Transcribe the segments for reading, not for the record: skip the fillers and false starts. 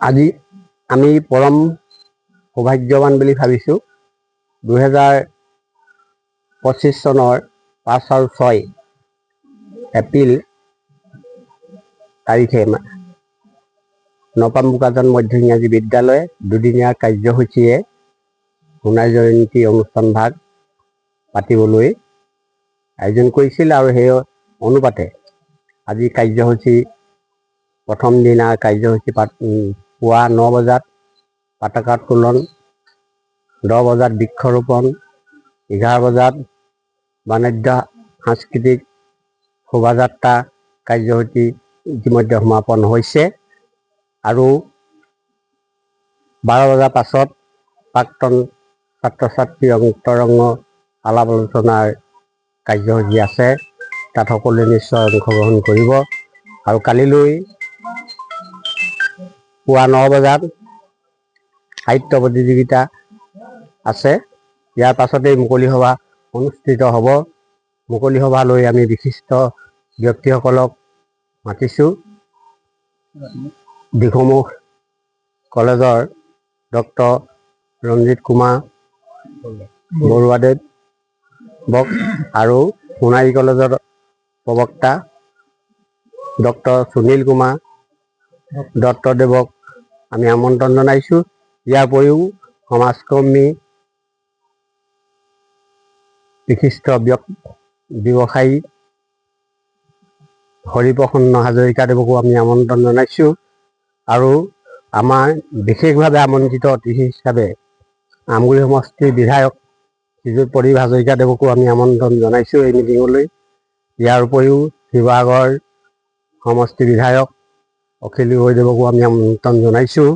আজি আমি পৰম সৌভাগ্যৱান বুলি ভাবিছোঁ 2025 চনৰ 5 আৰু 6 এপ্ৰিল তাৰিখে নপাম বোকাজান মধ্য ইংৰাজী বিদ্যালয় দুদিনীয়া কাৰ্যসূচীৰে সোণাৰী জয়ন্তী অনুষ্ঠান ভাগ পাতিবলৈ আয়োজন কৰিছিল আৰু সেই অনুপাতে আজি কাৰ্যসূচী প্ৰথম দিনা কাৰ্যসূচী পুৱা 9 বজাত পতাকা উত্তোলন, 10 বজাত বৃক্ষৰোপণ, 11 বজাত বাণিজ্য সাংস্কৃতিক শোভাযাত্ৰা কাৰ্যসূচী ইতিমধ্যে সমাপন হৈছে আৰু 12 বজাৰ পাছত প্ৰাক্তন ছাত্ৰ ছাত্ৰী অন্তৰংগ আলাপ আলোচনাৰ কাৰ্যসূচী আছে। তাত সকলোৱে নিশ্চয় অংশগ্ৰহণ কৰিব আৰু কালিলৈ পুৱা 9 বজাত সাহিত্য প্ৰতিযোগিতা আছে। ইয়াৰ পাছতেই মুকলি সভা অনুষ্ঠিত হ'ব। মুকলি সভালৈ আমি বিশিষ্ট ব্যক্তিসকলক মাতিছোঁ। দিখৌমুখ কলেজৰ ডক্টৰ ৰঞ্জিত কুমাৰ বৰুৱাদেৱক আৰু সোণাৰী কলেজৰ প্ৰবক্তা ডক্টৰ সুনীল কুমাৰ দত্তদেৱক আমি আমন্ত্ৰণ জনাইছোঁ। ইয়াৰ উপৰিও সমাজকৰ্মী, বিশিষ্ট ব্যৱসায়ী হৰিপ্ৰসন্ন হাজৰিকাদেৱকো আমি আমন্ত্ৰণ জনাইছোঁ আৰু আমাৰ বিশেষভাৱে আমন্ত্ৰিত অতিথি হিচাপে আমগুৰি সমষ্টিৰ বিধায়ক শ্ৰীযুত প্ৰদীপ হাজৰিকাদেৱকো আমি আমন্ত্ৰণ জনাইছোঁ এই মিটিঙলৈ। ইয়াৰ উপৰিও শিৱসাগৰ সমষ্টি বিধায়ক অখিল গগৈদেৱকো আমি আমন্ত্ৰণ জনাইছোঁ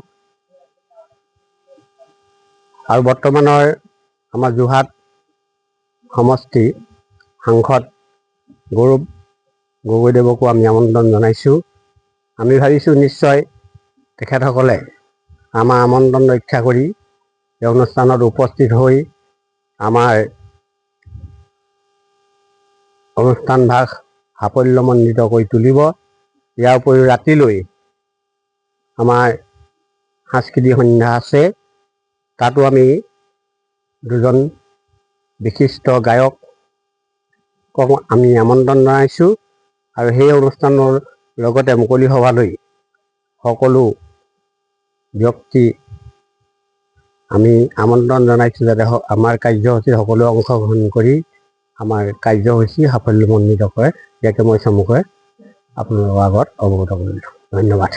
আৰু বৰ্তমানৰ আমাৰ যোৰহাট সমষ্টি সাংসদ গৌৰৱ গগৈদেৱকো আমি আমন্ত্ৰণ জনাইছোঁ। আমি ভাবিছোঁ নিশ্চয় তেখেতসকলে আমাৰ আমন্ত্ৰণ ৰক্ষা কৰি এই অনুষ্ঠানত উপস্থিত হৈ আমাৰ অনুষ্ঠান ভাগ সাফল্যমণ্ডিত কৰি তুলিব। ইয়াৰ উপৰিও ৰাতিলৈ আমাৰ সাংস্কৃতিক সন্ধ্যা আছে। তাতো আমি দুজন বিশিষ্ট গায়কক আমি আমন্ত্ৰণ জনাইছোঁ আৰু সেই অনুষ্ঠানৰ লগতে মুকলি সভালৈ সকলো ব্যক্তি আমি আমন্ত্ৰণ জনাইছোঁ যাতে আমাৰ কাৰ্যসূচীত সকলোৱে অংশগ্ৰহণ কৰি আমাৰ কাৰ্যসূচী সাফল্যমণ্ডিত কৰে। ইয়াকে মই চমুকৈ আপোনালোকৰ আগত অৱগত কৰিলোঁ। ধন্যবাদ।